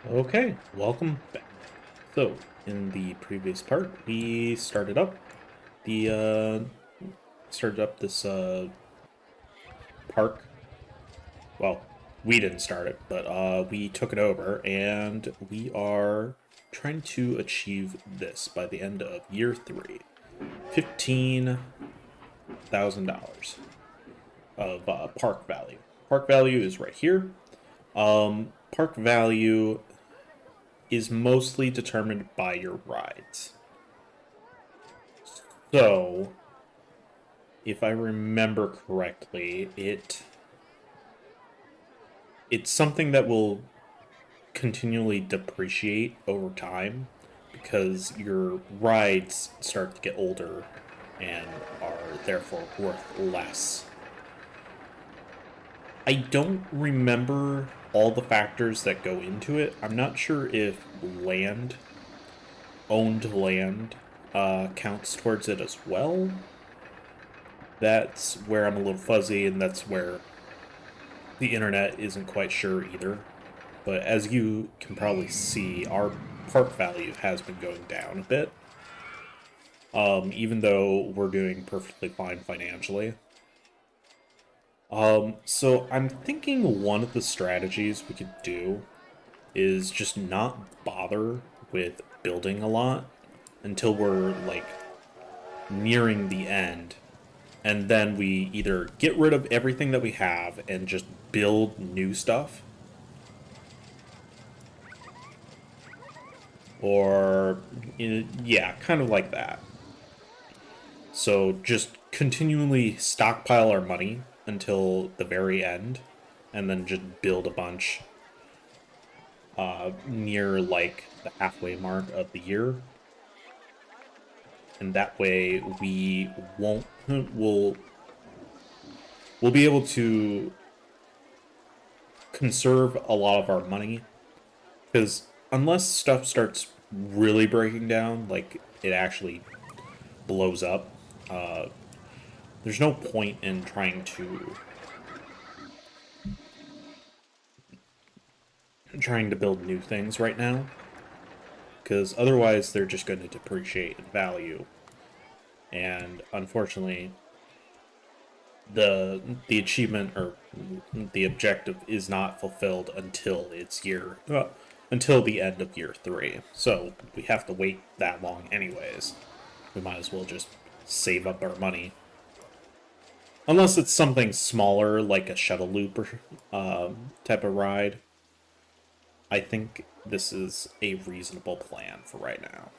Okay, welcome back. So, in the previous part, we started up this park. Well, we didn't start it, but we took it over, and we are trying to achieve this by the end of year three. $15,000 of park value. Park value is right here. Park value is mostly determined by your rides. So, if I remember correctly, it's something that will continually depreciate over time because your rides start to get older and are therefore worth less. I don't remember all the factors that go into it. I'm not sure if owned land, counts towards it as well. That's where I'm a little fuzzy, and that's where the internet isn't quite sure either. But as you can probably see, our park value has been going down a bit, even though we're doing perfectly fine financially. So I'm thinking one of the strategies we could do is just not bother with building a lot until we're like nearing the end, and then we either get rid of everything that we have and just build new stuff, or yeah, kind of like that. So just continually stockpile our money until the very end, and then just build a bunch near like the halfway mark of the year, and that way we won't we'll be able to conserve a lot of our money because unless stuff starts really breaking down, like it actually blows up, uh, there's no point in trying to build new things right now because otherwise they're just going to depreciate in value. And unfortunately, the achievement or the objective is not fulfilled until the end of year three. So we have to wait that long anyways. We might as well just save up our money, unless it's something smaller like a shuttle loop or type of ride. I think this is a reasonable plan for right now.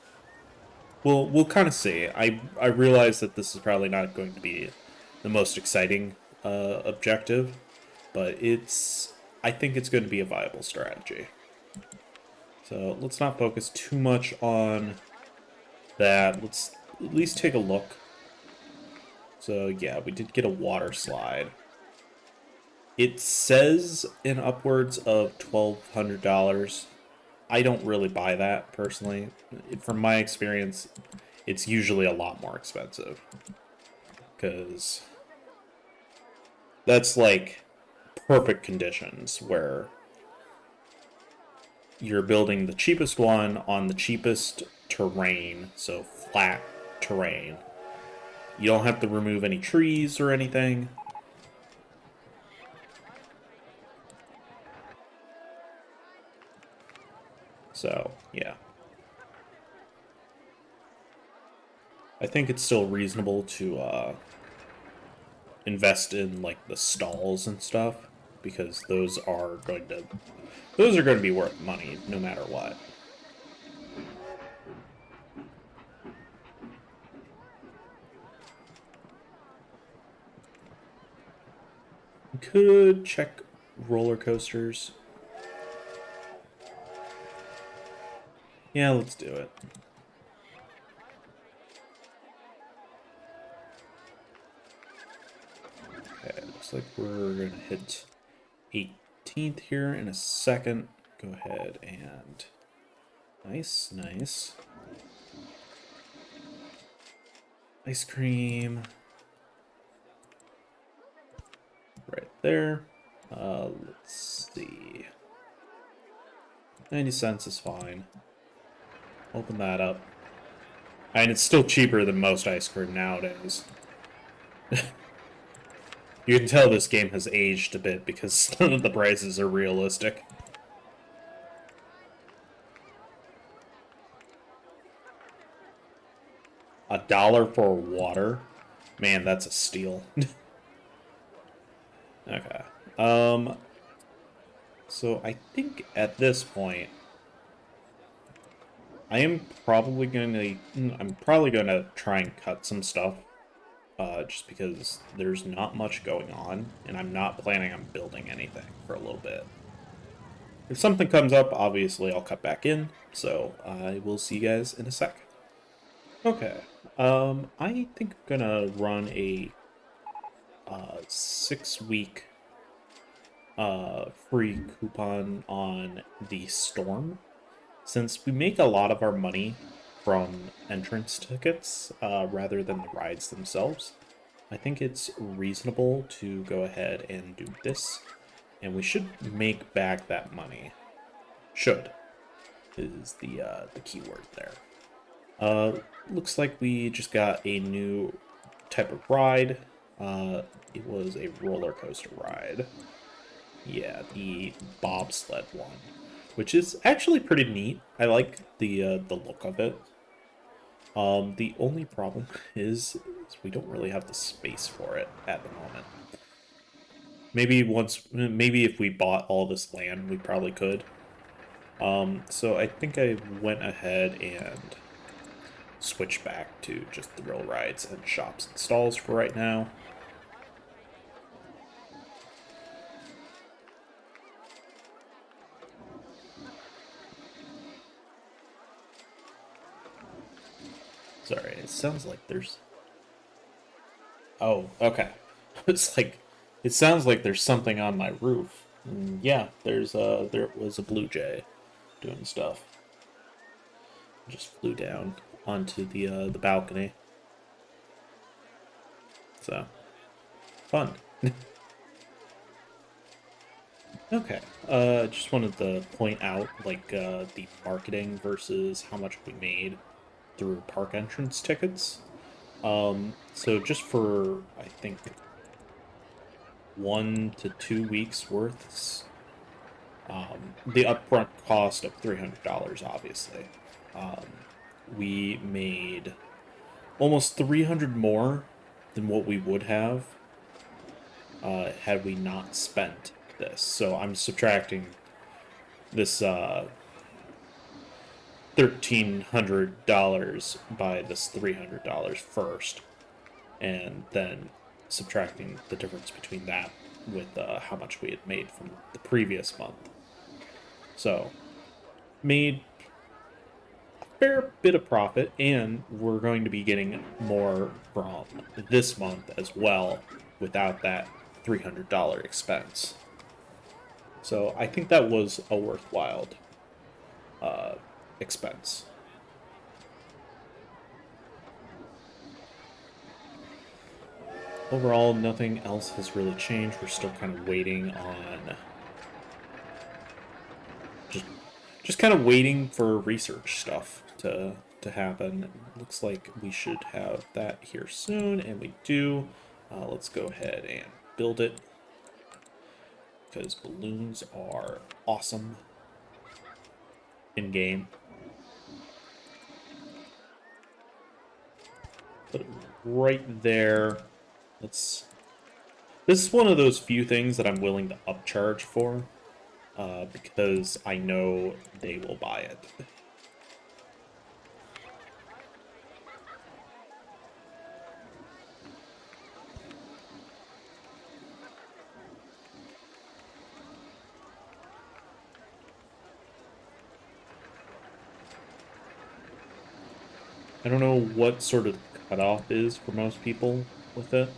We'll kind of see. I realize that this is probably not going to be the most exciting objective, but I think it's going to be a viable strategy. So let's not focus too much on that. Let's at least take a look. So yeah, we did get a water slide. It says in upwards of $1,200. I don't really buy that personally. From my experience, it's usually a lot more expensive because that's like perfect conditions where you're building the cheapest one on the cheapest terrain, so flat terrain. You don't have to remove any trees or anything. So, yeah. I think it's still reasonable to invest in like the stalls and stuff because those are going to be worth money no matter what. We could check roller coasters. Yeah, let's do it. Okay, looks like we're gonna hit 18th here in a second. Go ahead and nice, nice. Ice cream right there. Let's see. 90 cents is fine. Open that up. And it's still cheaper than most ice cream nowadays. You can tell this game has aged a bit because none of the prices are realistic. $1 for water? Man, that's a steal. Okay. So I think at this point, I'm probably gonna try and cut some stuff, just because there's not much going on, and I'm not planning on building anything for a little bit. If something comes up, obviously I'll cut back in, so I will see you guys in a sec. Okay, I think I'm gonna run a 6-week free coupon on the Storm. Since we make a lot of our money from entrance tickets rather than the rides themselves, I think it's reasonable to go ahead and do this, and we should make back that money. Should is the key word there. Looks like we just got a new type of ride. It was a roller coaster ride. Yeah, the bobsled one, which is actually pretty neat. I like the look of it. The only problem is we don't really have the space for it at the moment. Maybe if we bought all this land, we probably could. So I think I went ahead and switched back to just thrill rides and shops and stalls for right now. Sorry, it sounds like there's... Oh, okay. It's like, it sounds like there's something on my roof. Yeah, there was a blue jay doing stuff. Just flew down onto the balcony. So, fun. Okay. Just wanted to point out, like, the marketing versus how much we made through park entrance tickets. So just for, I think, 1 to 2 weeks worth, the upfront cost of $300, obviously. Um, we made almost 300 more than what we would have had we not spent this. So I'm subtracting this $1,300 by this $300 first, and then subtracting the difference between that with how much we had made from the previous month. So, made a fair bit of profit, and we're going to be getting more from this month as well without that $300 expense. So, I think that was a worthwhile expense. Overall, nothing else has really changed. We're still kind of waiting on just kind of waiting for research stuff to happen. It looks like we should have that here soon, and we do. Let's go ahead and build it because balloons are awesome in game. Put it right there. This is one of those few things that I'm willing to upcharge for, because I know they will buy it. I don't know what sort of cutoff is for most people with it.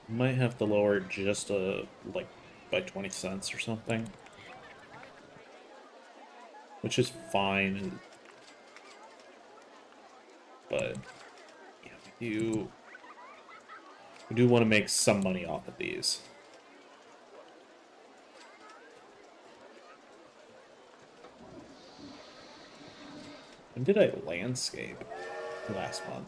Might have to lower it just like by 20 cents or something, which is fine. but yeah, we do want to make some money off of these. When did I landscape? Last month.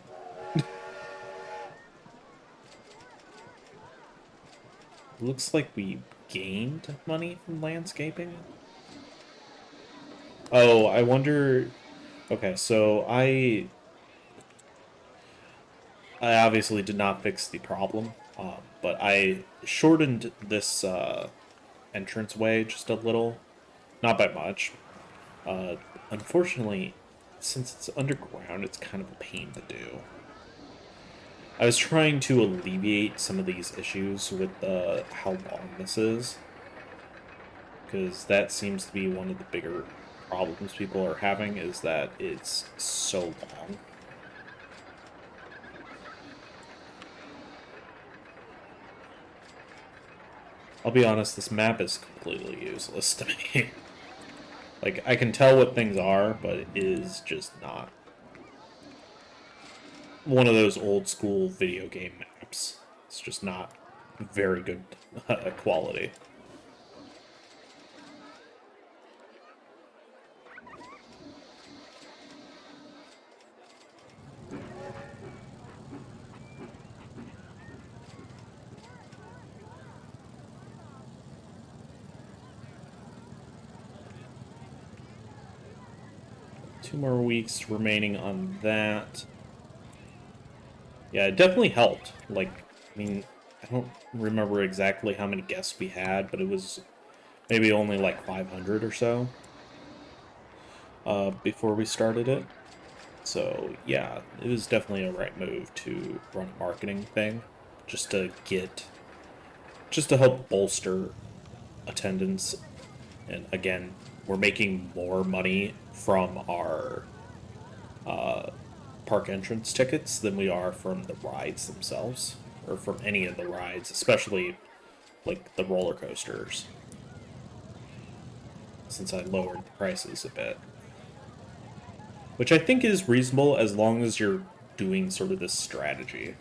Looks like we gained money from landscaping. Oh, I wonder. Okay, so I obviously did not fix the problem, but I shortened this entranceway just a little, not by much. Uh, Unfortunately, since it's underground, it's kind of a pain to do. I was trying to alleviate some of these issues with how long this is, because that seems to be one of the bigger problems people are having, is that it's so long. I'll be honest, this map is completely useless to me. Like, I can tell what things are, but it is just not one of those old school video game maps. It's just not very good quality. 2 more weeks remaining on that. Yeah, it definitely helped. Like, I mean, I don't remember exactly how many guests we had, but it was maybe only like 500 or so before we started it. So, yeah, it was definitely a right move to run a marketing thing just to just to help bolster attendance. And again, we're making more money from our park entrance tickets than we are from the rides themselves, or from any of the rides, especially like the roller coasters, since I lowered the prices a bit. Which I think is reasonable as long as you're doing sort of this strategy.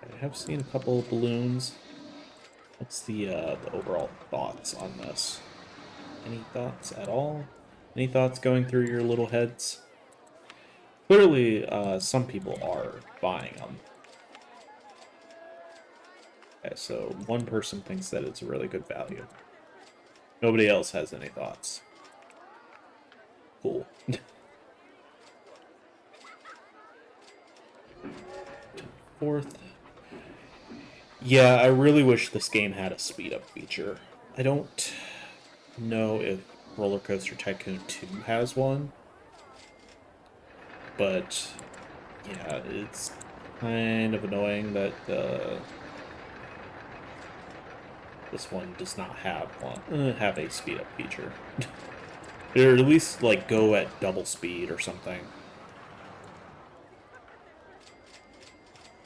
I have seen a couple of balloons. What's the overall thoughts on this? Any thoughts at all? Any thoughts going through your little heads? Clearly, some people are buying them. Okay, so one person thinks that it's a really good value. Nobody else has any thoughts. Cool. Fourth. Yeah, I really wish this game had a speed up feature. I don't know if RollerCoaster Tycoon 2 has one, but yeah, it's kind of annoying that this one does not have a speed up feature. Or at least like go at double speed or something,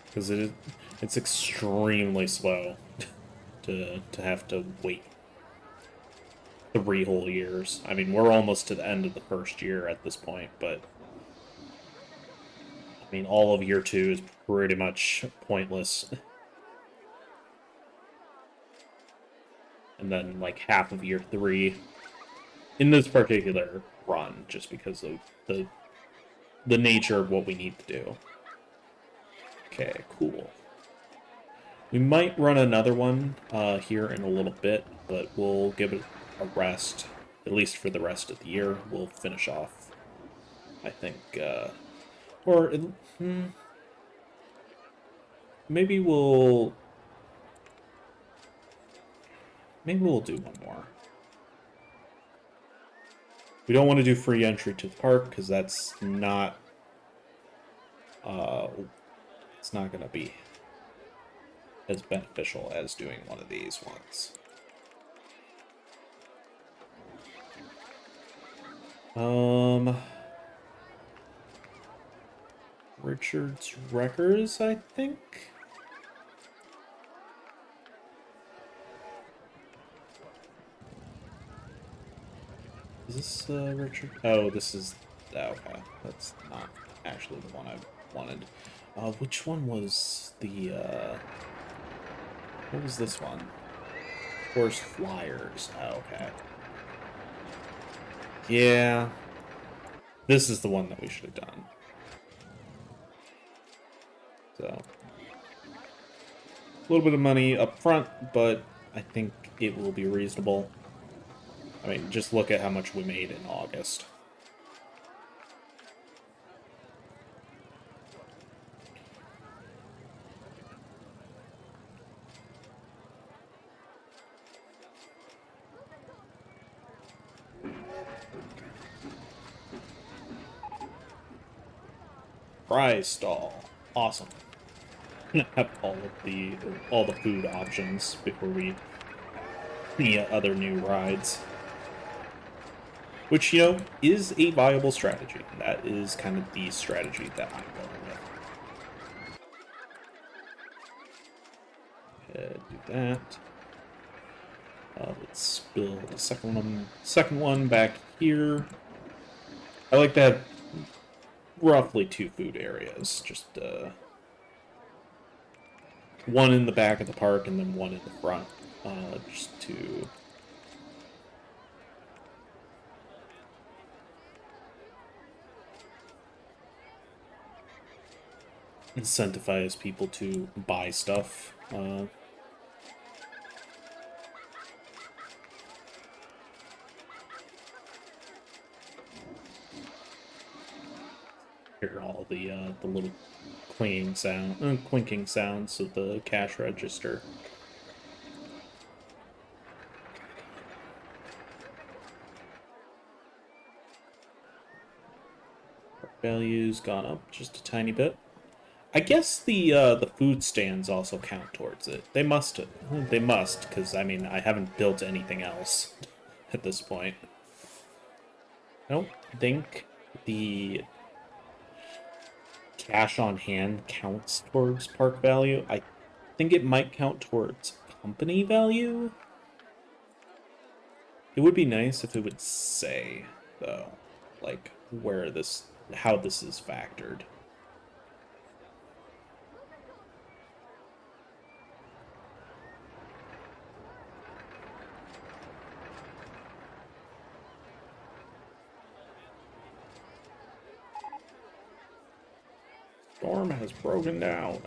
because it's extremely slow to have to wait 3 whole years. I mean, we're almost to the end of the first year at this point, but I mean, all of year 2 is pretty much pointless. And then, like, half of year 3 in this particular run, just because of the nature of what we need to do. Okay, cool. We might run another one here in a little bit, but we'll give it a rest, at least for the rest of the year. We'll finish off, I think, or hmm, maybe we'll do one more. We don't want to do free entry to the park because that's not it's not going to be as beneficial as doing one of these ones. Richard's Wreckers, I think. Is this Richard? Oh, this is okay. That's not actually the one I wanted. Which one was the what was this one? Of course, Flyers. Oh, okay. Yeah, this is the one that we should have done. So, a little bit of money up front, but I think it will be reasonable. I mean, just look at how much we made in August. Prize stall. Awesome. Have all the food options before we the other new rides. Which, you know, is a viable strategy. That is kind of the strategy that I'm going with. Do that. Let's build the second one back here. I like to have roughly 2 food areas. Just one in the back of the park and then one in the front. Just to incentivize people to buy stuff. Hear all the little clinking sounds of the cash register. Value's gone up just a tiny bit. I guess the food stands also count towards it. They must, because I mean I haven't built anything else at this point. I don't think the cash on hand counts towards park value. I think it might count towards company value. It would be nice if it would say, though, like how this is factored. Storm has broken down.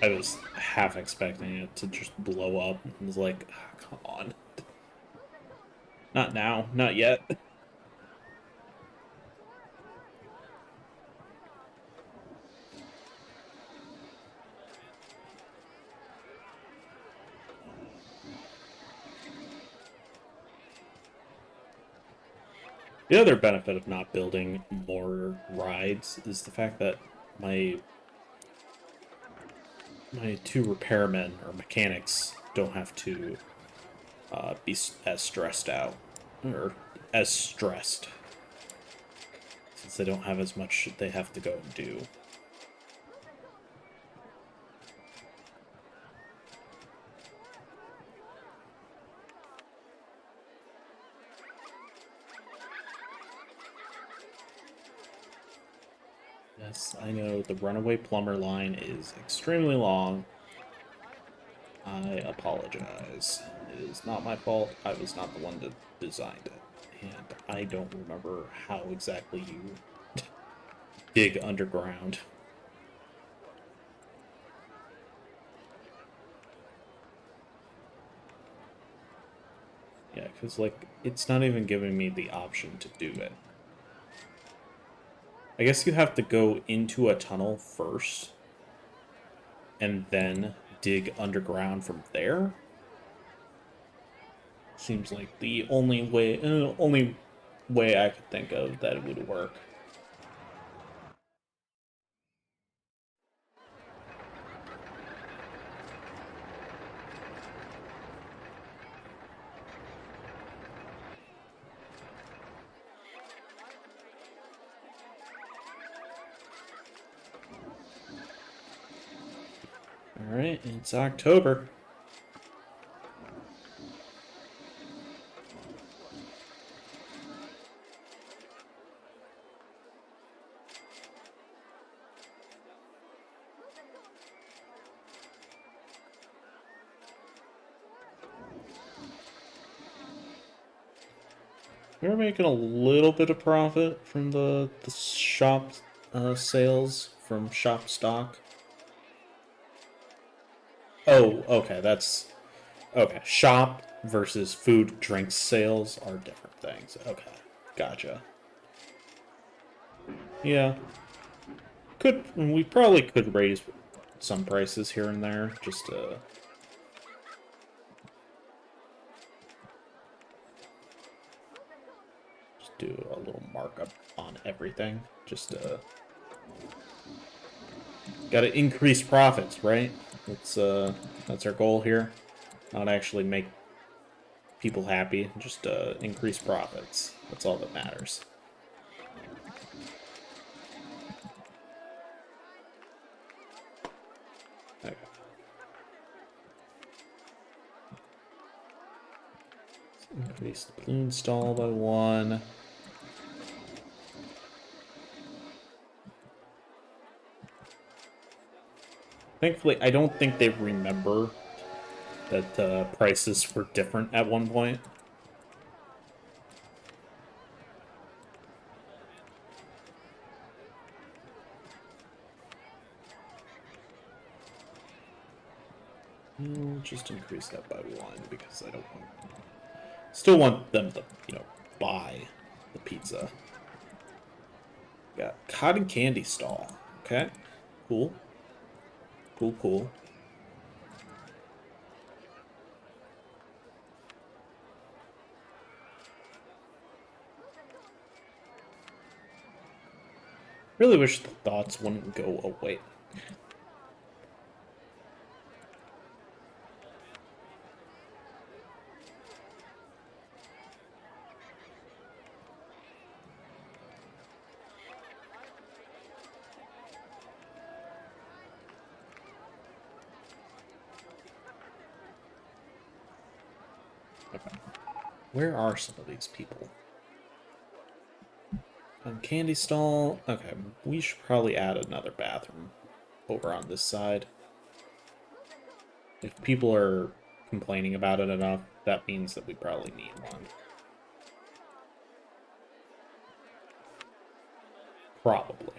I was half expecting it to just blow up. I was like, oh, come on. Not now, not yet. The other benefit of not building more rides is the fact that my my 2 repairmen or mechanics don't have to be as stressed out or as stressed since they don't have as much they have to go and do. Yes, I know the runaway plumber line is extremely long. I apologize. It is not my fault. I was not the one that designed it. And I don't remember how exactly you dig underground. Yeah, Because, like, it's not even giving me the option to do it. I guess you have to go into a tunnel first and then dig underground from there. Seems like the only way I could think of that it would work. All right, it's October. We're making a little bit of profit from the shop sales from shop stock. Oh, okay, that's okay. Shop versus food drinks sales are different things. Okay, gotcha. Yeah, we probably could raise some prices here and there just to do a little markup on everything. Just gotta increase profits, right? That's our goal here. Not actually make people happy, just increase profits. That's all that matters. Okay. Let's increase the balloon stall by 1. Thankfully, I don't think they remember that prices were different at one point. We'll just increase that by 1 because I don't want... Still want them to, buy the pizza. Got cotton candy stall. Okay. Cool. Cool, cool. Really wish the thoughts wouldn't go away. Okay. Where are some of these people? On candy stall. Okay, we should probably add another bathroom over on this side. If people are complaining about it enough, that means that we probably need one. Probably.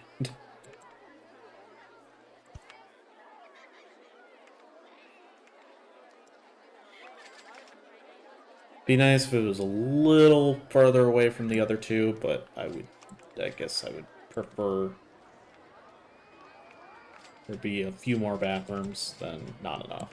Be nice if it was a little further away from the other two, but I guess I would prefer there be a few more bathrooms than not enough.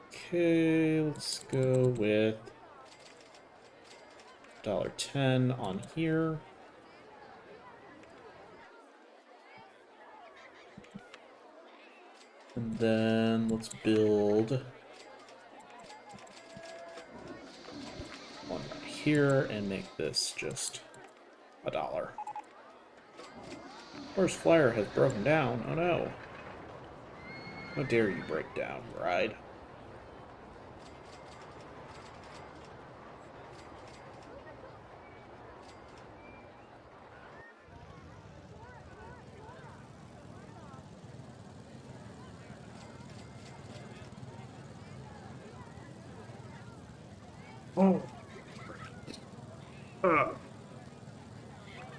Okay, let's go with $1.10 on here. And then let's build one right here and make this just $1. Horse flyer has broken down. Oh no. How dare you break down, ride? Oh.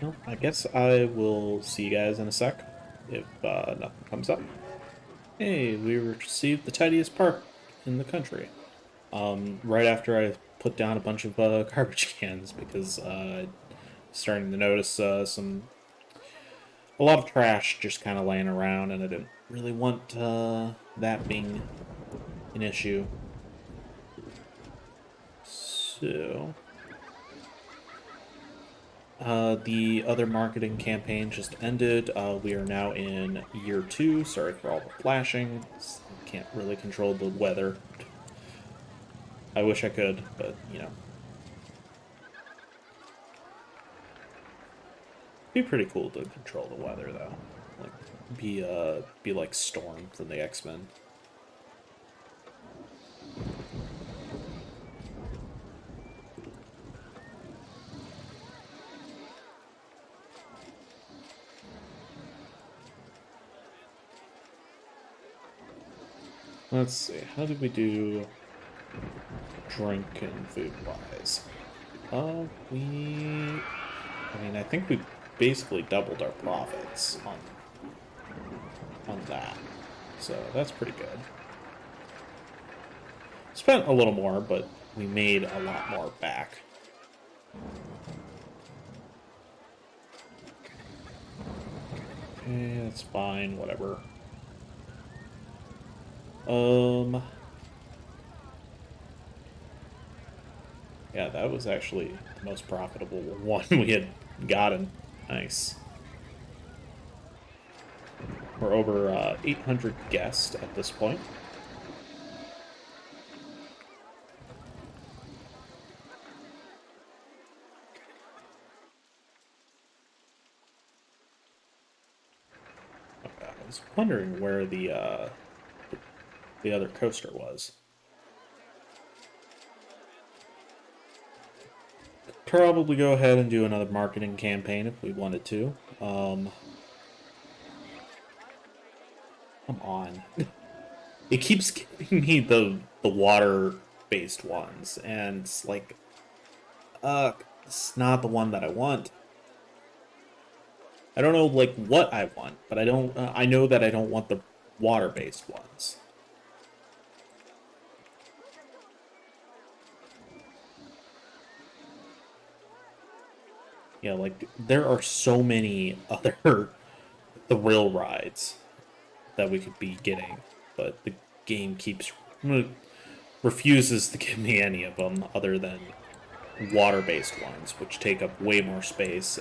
Well, I guess I will see you guys in a sec if nothing comes up. Hey, we received the tidiest park in the country. Right after I put down a bunch of garbage cans because starting to notice a lot of trash just kind of laying around, and I didn't really want that being an issue. So, the other marketing campaign just ended. We are now in year 2. Sorry for all the flashing. Can't really control the weather. I wish I could, but you know. Be pretty cool to control the weather though. Like be like Storm from the X-Men. Let's see. How did we do drink and food wise? I mean, I think we basically doubled our profits on that. So that's pretty good. Spent a little more, but we made a lot more back. Okay, that's fine, whatever. Yeah, that was actually the most profitable one we had gotten. Nice. We're over 800 guests at this point. Okay, I was wondering where the other coaster was. Probably go ahead and do another marketing campaign if we wanted to. Come on. It keeps giving me the water based ones, and it's like, it's not the one that I want. I don't know like what I want, but I don't. I know that I don't want the water based ones. Yeah, like there are so many other thrill rides that we could be getting, but the game keeps refuses to give me any of them other than water-based ones, which take up way more space.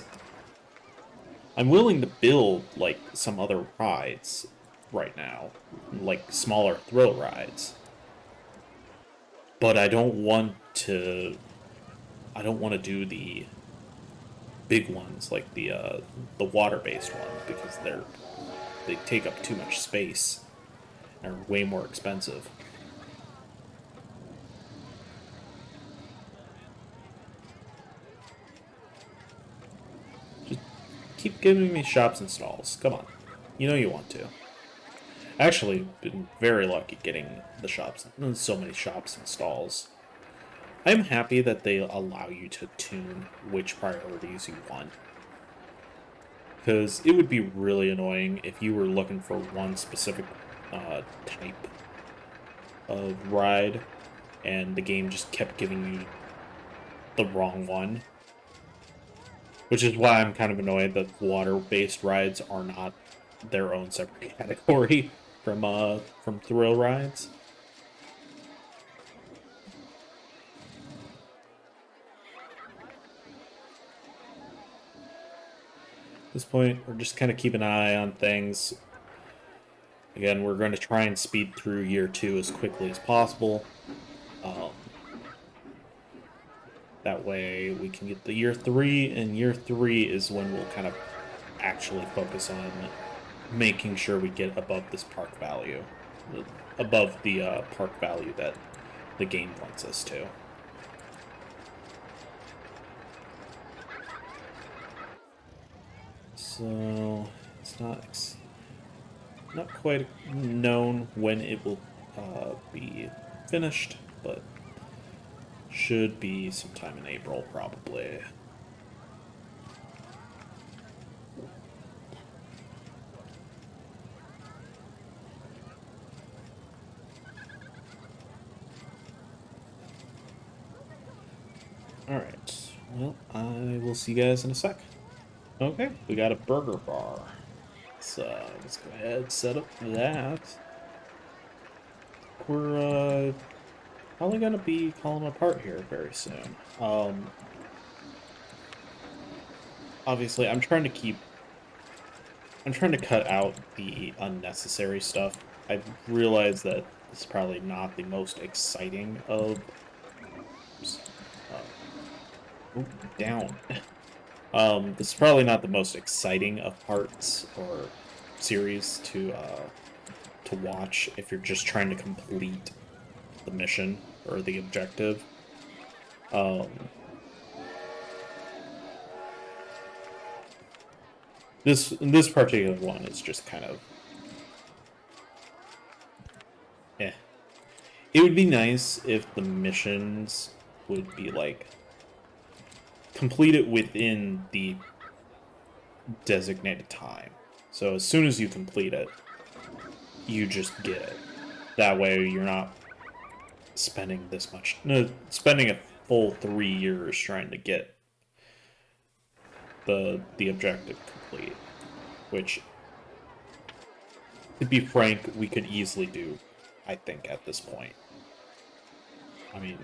I'm willing to build like some other rides right now, like smaller thrill rides, but I don't want to. I don't want to do the big ones like the water-based ones because they take up too much space and are way more expensive. Just keep giving me shops and stalls. Come on, you know you want to. Actually, been very lucky getting the shops. So many shops and stalls. I'm happy that they allow you to tune which priorities you want. Because it would be really annoying if you were looking for one specific type of ride and the game just kept giving you the wrong one. Which is why I'm kind of annoyed that water-based rides are not their own separate category from thrill rides. At this point, we're just kind of keeping an eye on things. Again, we're going to try and speed through year 2 as quickly as possible. Um, that way we can get the year 3, and year 3 is when we'll kind of actually focus on making sure we get above this park value. Above the park value that the game wants us to. So, it's not quite known when it will be finished, but should be sometime in April, probably. Alright, well, I will see you guys in a sec. Okay, we got a burger bar. So, let's go ahead and set up that. We're, probably gonna be calling apart here very soon. Obviously, I'm trying to cut out the unnecessary stuff. I realize that this is probably not the most exciting of... Oh, down. This is probably not the most exciting of parts or series to watch if you're just trying to complete the mission or the objective. Um, this particular one is just kind of eh. It would be nice if the missions would be like complete it within the designated time. So as soon as you complete it, you just get it. That way you're not spending this much, no, spending a full 3 years trying to get the objective complete, which, to be frank, we could easily do, I think, at this point. I mean,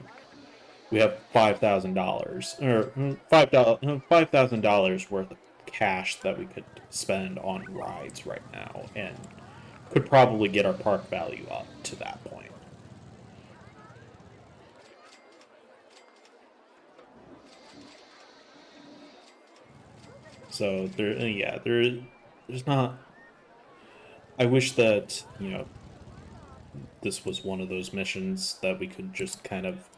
we have $5,000 or $5,000 worth of cash that we could spend on rides right now, and could probably get our park value up to that point. So yeah, there's not. I wish that this was one of those missions that we could just kind of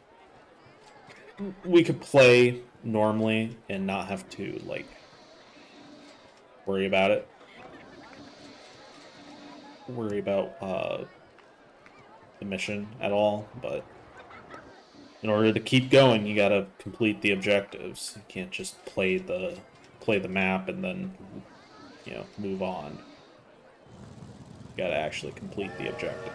we could play normally and not have to like worry about it. Worry about the mission at all, but in order to keep going, you gotta complete the objectives. You can't just play the map and then move on. You gotta actually complete the objective.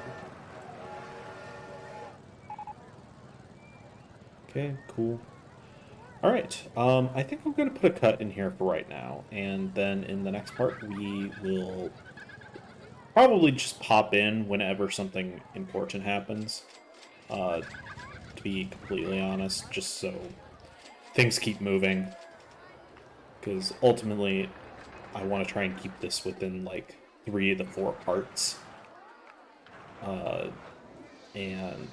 Okay, cool. All right. I think I'm gonna put a cut in here for right now, and then in the next part we will probably just pop in whenever something important happens. To be completely honest, just so things keep moving. Because ultimately, I want to try and keep this within like 3 of the 4 parts. And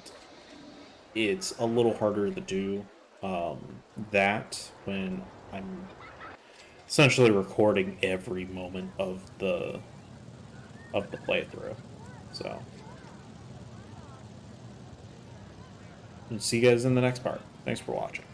it's a little harder to do that when I'm essentially recording every moment of the playthrough. So, see you guys in the next part. Thanks for watching.